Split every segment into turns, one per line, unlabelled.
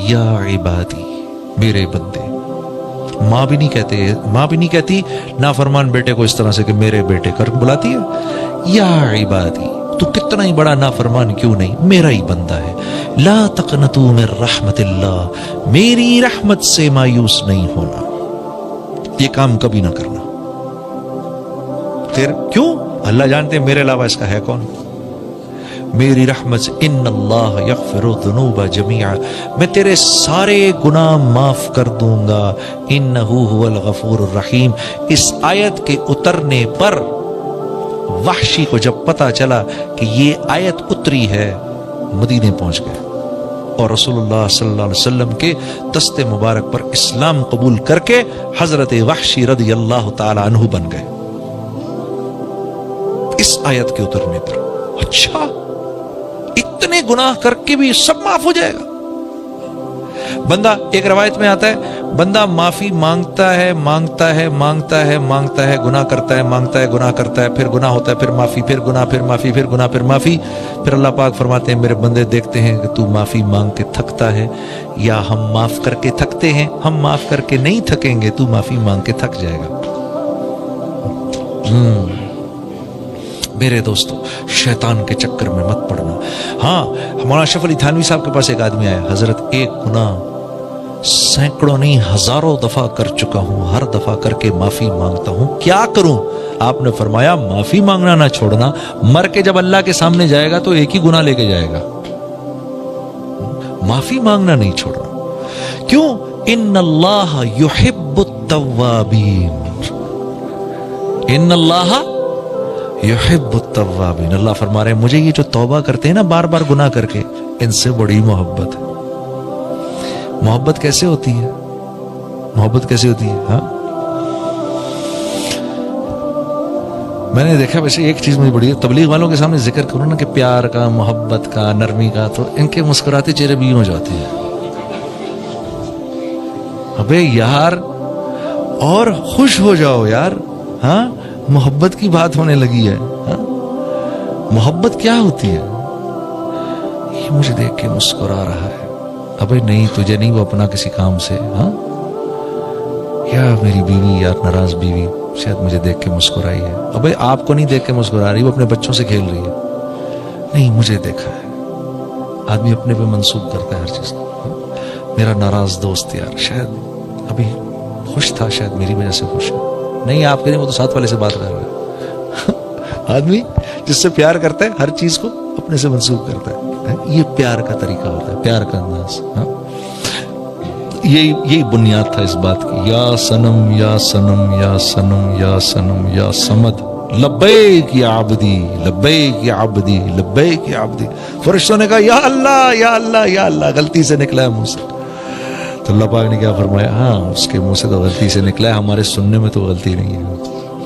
या इबादी, मेरे बंदे। माँ भी नहीं कहती नाफरमान बेटे को इस तरह से कि मेरे बेटे कर बुलाती है। या इबादी, तू कितना ही बड़ा नाफरमान क्यों नहीं, मेरा ही बंदा है। ला तक़नतू मिन रहमतिल्लाह, मेरी रहमत से मायूस नहीं होना, ये काम कभी ना करना। फिर क्यों? अल्लाह जानते हैं मेरे अलावा इसका है कौन। मेरी रहमत से इन्नल्लाह यग़फ़िरु ज़ुनूबा जमीआ, मैं तेरे सारे गुनाह माफ कर दूंगा। इन्नहु हुवल गफ़ूरुर रहीम। इस आयत के उतरने पर वहशी को जब पता चला कि ये आयत उतरी है, मदीने पहुंच गए और रसूलुल्लाह सल्लल्लाहु अलैहि वसल्लम के दस्ते मुबारक पर इस्लाम कबूल करके हजरत वहशी रदियल्लाहु ताला अन्हु बन गए इस आयत के उतरने पर। अच्छा, इतने गुनाह करके भी सब माफ हो जाएगा? बंदा, एक रवायत में आता है, बंदा माफी मांगता है, गुनाह करता है, मांगता है, गुनाह करता है, फिर गुनाह होता है, फिर माफी, फिर गुनाह, फिर माफी, फिर गुनाह, फिर माफी। फिर अल्लाह पाक फरमाते हैं मेरे बंदे देखते हैं कि तू माफी मांग के थकता है या हम माफ करके थकते हैं। हम माफ करके नहीं थकेंगे, तू माफी मांग के थक जाएगा। मेरे दोस्तों, शैतान के चक्कर में मत पड़ना। हाँ, हमारा अशरफ अली थानवी साहब के पास एक आदमी आया, हजरत एक गुनाह सैकड़ों नहीं हजारों दफा कर चुका हूं, हर दफा करके माफी मांगता हूं, क्या करूं? आपने फरमाया माफी मांगना ना छोड़ना, मर के जब अल्लाह के सामने जाएगा तो एक ही गुनाह लेके जाएगा, माफी मांगना नहीं छोड़ना। क्यों? इन्नल्लाह युहिब्बुत तव्वाबीन, इन्नल्लाह युहिब्बुत तव्वाबीन। अल्लाह फरमा रहे हैं मुझे ये जो तौबा करते हैं ना बार बार गुनाह करके, इनसे बड़ी मोहब्बत है। मोहब्बत कैसे होती है? मोहब्बत कैसे होती है? हाँ, मैंने देखा, वैसे एक चीज मुझे बड़ी, तबलीग वालों के सामने जिक्र करूं ना कि प्यार का, मोहब्बत का, नरमी का, तो इनके मुस्कुराते चेहरे भी हो जाते हैं। अबे यार, और खुश हो जाओ यार। हाँ, मोहब्बत की बात होने लगी है। हाँ? मोहब्बत क्या होती है? ये मुझे देख के मुस्कुरा रहा है। अबे नहीं, तुझे नहीं, वो अपना किसी काम से। हाँ, या मेरी बीवी, यार नाराज बीवी शायद मुझे देख के मुस्कुराई है। अबे आपको नहीं देख के मुस्कुरा रही, वो अपने बच्चों से खेल रही है। नहीं, मुझे देखा है। आदमी अपने पे मंसूब करता है हर चीज को। मेरा नाराज दोस्त यार शायद अभी खुश था, शायद मेरी वजह से खुश है। नहीं, आपके नहीं, वो तो साथ वाले से बात कर रहा है। आदमी जिससे प्यार करता है हर चीज को अपने से मंसूब करता है। ये प्यार का तरीका होता है, प्यार का अंदाज। यही बुनियाद था इस बात की। या सनम या सनम या सनम या सनम या समद, लब्बैक या अब्दी, लब्बैक या अब्दी, लब्बैक या अब्दी। फरिश्तों ने कहा या अल्लाह या अल्लाह या अल्लाह, गलती से निकला है मुंह से। तो अल्लाह पाक ने क्या फरमाया? हाँ, उसके मुंह से तो गलती से निकला है, हमारे सुनने में तो गलती नहीं है।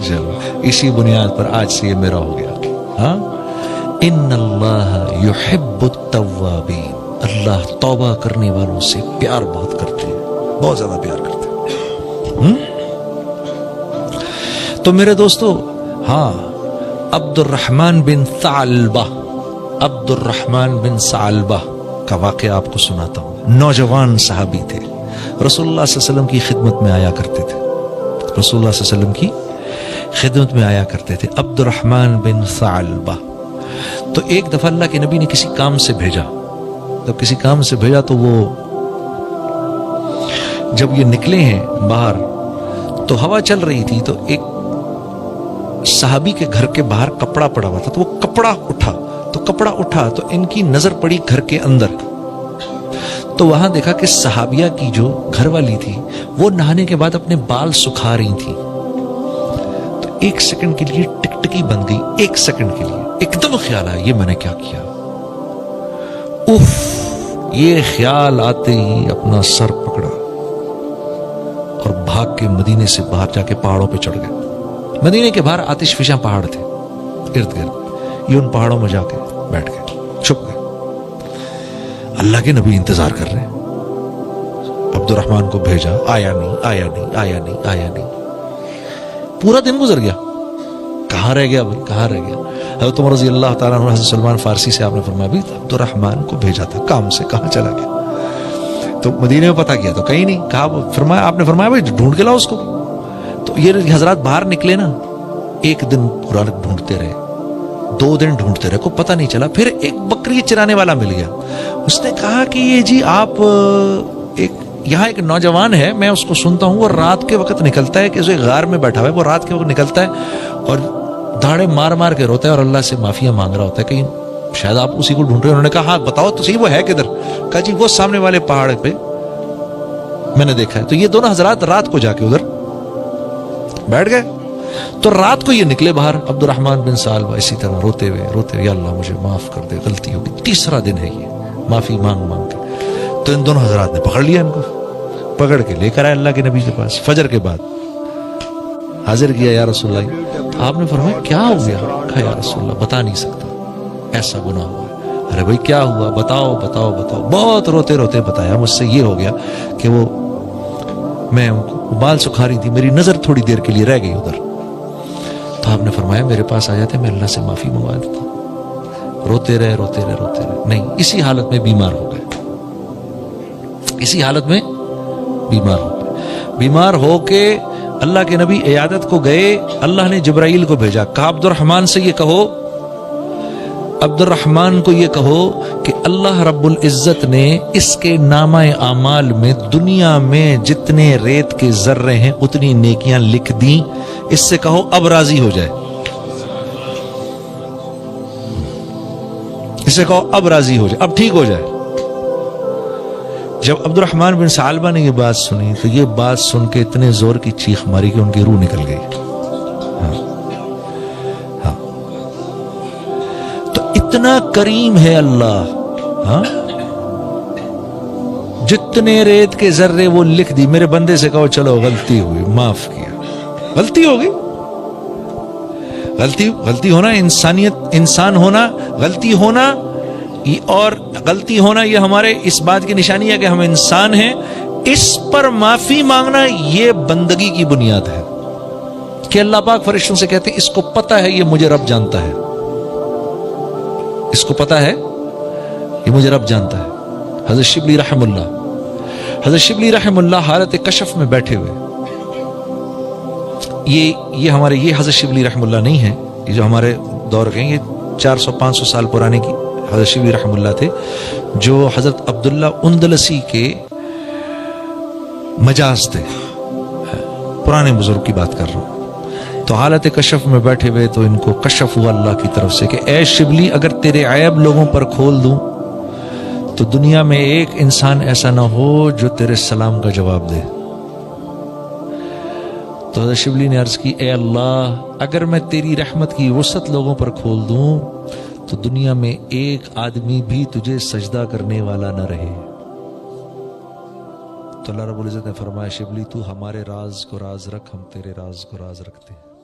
चलो, इसी बुनियाद पर आज से ये मेरा हो गया। हाँ, इन्नल्लाह युहिब्बुत तव्वाबीन, अल्लाह तौबा करने वालों से प्यार बहुत करते हैं, बहुत ज्यादा प्यार करते हैं। तो मेरे दोस्तों, हाँ, अब्दुर्रहमान बिन सालबा, अब्दुर्रहमान बिन सालबा का वाक़या आपको सुनाता हूँ। नौजवान सहाबी थे, रसूलुल्लाह सल्लल्लाहु अलैहि वसल्लम की खिदमत में आया करते थे, रसूलुल्लाह सल्लल्लाहु अलैहि वसल्लम की खिदमत में आया करते थे। अब्दुर्रहमान बिन सालबा, तो एक दफा अल्लाह के नबी ने किसी काम से भेजा, तो किसी काम से भेजा तो वो जब ये निकले हैं बाहर, तो हवा चल रही थी, तो एक सहाबी के घर के बाहर कपड़ा पड़ा हुआ था, तो वो कपड़ा उठा तो इनकी नजर पड़ी घर के अंदर। तो वहां देखा कि सहाबिया की जो घरवाली थी वो नहाने के बाद अपने बाल सुखा रही थी। तो एक सेकंड के लिए टिकटिकी बन गई, एक सेकंड के लिए एकदम ख्याल आया, ये मैंने क्या किया। उफ, ये ख्याल आते ही अपना सर पकड़ा और भाग के मदीने से बाहर जाके पहाड़ों पे चढ़ गए। मदीने के बाहर आतिशफिशा पहाड़ थे इर्द गिर्द, ये उन पहाड़ों में जाके बैठ गए, छुप गए। अल्लाह के नबी इंतजार कर रहे हैं। अब्दुर्रहमान को भेजा, आया नहीं, आया नहीं, आया नहीं, आया नहीं। पूरा दिन गुजर गया, कहाँ रह गया भाई, कहाँ रह गया। हज़रत उमर रज़ी अल्लाह ताला अन्हु, हज़रत सलमान फारसी से आपने फरमाया भी अब्दुर्रहमान को भेजा था काम से, कहाँ चला गया। تو مدینے میں پتہ کیا تو کہیں نہیں. کہا فرمایا, آپ نے فرمایا بھائی ڈھونڈ کے لاؤ اس کو. تو یہ حضرات باہر نکلے نا, ایک دن پورا ڈھونڈتے رہے, 2 دن ڈھونڈتے رہے, کوئی پتہ نہیں چلا. پھر ایک بکری چرانے والا مل گیا. اس نے کہا کہ یہ جی آپ یہاں ایک نوجوان ہے, میں اس کو سنتا ہوں, وہ رات کے وقت نکلتا ہے, کہ اسے غار میں بیٹھا ہوا ہے, وہ رات کے وقت نکلتا ہے اور دھاڑے مار مار کے روتا ہے اور اللہ سے معافیاں مانگ رہا ہوتا ہے, کہیں شاید آپ اسی کو ڈھونڈ رہے ہیں. انہوں نے کہا ہاں بتاؤ تو صحیح وہ ہے کدھر. کہا جی وہ سامنے والے پہاڑ پہ میں نے دیکھا ہے. تو یہ دونوں حضرات رات کو جا کے ادھر بیٹھ گئے. تو رات کو یہ نکلے باہر, عبد الرحمن بن سالبہ اسی طرح روتے ہوئے, یا اللہ مجھے معاف کر دے, غلطی ہوگی. تیسرا دن ہے یہ, معافی مانگ مانگ کے. تو ان دونوں حضرات نے پکڑ لیا, ان کو پکڑ کے لے کر آئے اللہ کے نبی کے پاس. فجر کے بعد حاضر کیا, یا رسول اللہ. آپ نے فرمایا کیا ہو گیا؟ کہا یا رسول اللہ بتا نہیں سکتا, ایسا گناہ ہوا ہے. ارے بھائی کیا ہوا, بتاؤ بتاؤ بتاؤ. بہت روتے روتے بتایا, مجھ سے یہ ہو گیا کہ میں بال سکھا رہی تھی, میری نظر تھوڑی دیر کے لیے رہ گئی ادھر. تو آپ نے فرمایا میرے پاس آ جاتے, میں اللہ سے معافی منگوا دیتا. روتے رہے روتے رہے روتے رہے, نہیں اسی حالت میں بیمار ہو گئے. اسی حالت میں بیمار ہو گئے. بیمار ہو کے اللہ کے نبی عیادت کو گئے. اللہ نے جبرائیل کو بھیجا, کہا عبد الرحمن سے یہ کہو, عبد الرحمن کو یہ کہو کہ اللہ رب العزت نے اس کے نامہ اعمال میں دنیا میں جتنے ریت کے ذرے ہیں اتنی نیکیاں لکھ دیں. اس سے کہو اب راضی ہو جائے. اس سے کہو اب راضی ہو جائے, اب ٹھیک ہو جائے. جب عبد الرحمن بن ثعلبہ نے یہ بات سنی تو یہ بات سن کے اتنے زور کی چیخ ماری کہ ان کی روح نکل گئی. ہاں تو اتنا کریم ہے اللہ. ہاں جتنے ریت کے ذرے وہ لکھ دی. میرے بندے سے کہو چلو غلطی ہوئی, معاف کیا. غلطی ہو گئی, غلطی ہونا انسانیت, انسان ہونا, غلطی ہونا اور غلطی ہونا یہ ہمارے اس بات کی نشانی ہے کہ ہم انسان ہیں. اس پر معافی مانگنا یہ بندگی کی بنیاد ہے کہ اللہ پاک فرشتوں سے کہتے ہیں اس کو پتا ہے یہ مجھے رب جانتا ہے, اس کو پتا ہے یہ مجھے رب جانتا ہے. حضرت شبلی رحم اللہ حالت کشف میں بیٹھے ہوئے, یہ ہمارے یہ حضرت شبلی رحم اللہ نہیں ہے, یہ جو ہمارے دور کے ہیں, یہ 400-500 سال پرانے کی حضرت شبلی رحم اللہ تھے, جو حضرت عبداللہ اندلسی کے مجاز تھے. پرانے بزرگ کی بات کر رہا ہوں. تو حالت کشف میں بیٹھے ہوئے تو ان کو کشف ہوا اللہ کی طرف سے کہ اے شبلی اگر تیرے عیب لوگوں پر کھول دوں تو دنیا میں ایک انسان ایسا نہ ہو جو تیرے سلام کا جواب دے. تو حضرت شبلی نے عرض کی اے اللہ اگر میں تیری رحمت کی وسعت لوگوں پر کھول دوں تو دنیا میں ایک آدمی بھی تجھے سجدہ کرنے والا نہ رہے. تو اللہ رب العزت نے فرمایا شبلی تو ہمارے راز کو راز رکھ, ہم تیرے راز کو راز رکھتے ہیں.